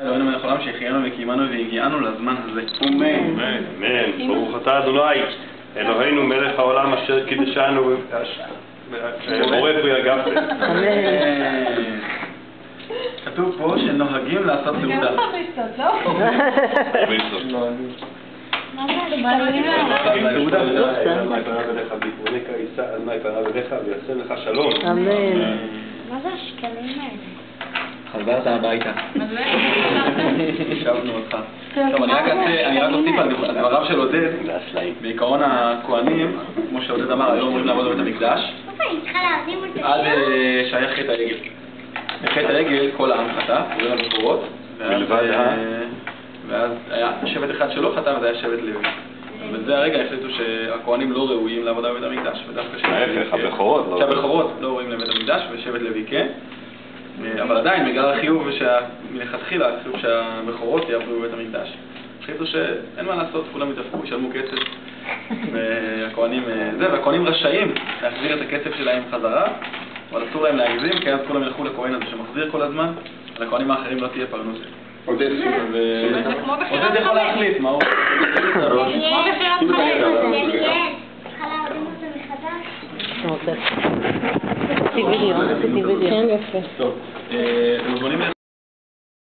אלוהינו מלך העולם שהחיינו וקיימנו והגיענו לזמן הזה. אמן. אמן. ברוך אתה אדוני אלוהינו מלך העולם אשר קידשנו ובורא ויגבתם. אמן. כתוב פה שנוהגים לעשות סעודה. ויעשה לך שלום. אמן. מה זה השקלים האלה? חזרת הביתה. שבנו אותך. טוב, אני רק אוסיף על דבריו של עודד. בעיקרון הכהנים, כמו שעודד אמר, היו אמורים לעבוד בבית המקדש עד שהיה חטא העגל. בחטא העגל כל העם חטא, קוראים לבחורות, ואז היה שבט אחד שלא חטא וזה היה שבט לוי. בזה הרגע החליטו שהכהנים לא ראויים לעבודה בבית המקדש, ודווקא שהבכורות לא ראויים לבית המקדש ושבט לוי כן. אבל עדיין, בגלל החיוב מלכתחילה, החיוב שהבכורות יעבדו בבית המקדש. החליטו שאין מה לעשות, כולם יתאפקו, ישלמו כסף. והכהנים רשאים להחזיר את הכסף שלהם חזרה, אבל אסור להם להגזים, כי אז כולם ילכו לכהן הזה שמחזיר כל הזמן, ולכהנים האחרים לא תהיה פרנסה. עודד יכול להחליט, מה הוא? כמו בחירת חיים. צריכה להרדים אותו מחדש. עשיתי וידאו. כן, יפה. טוב, אתם מוזמנים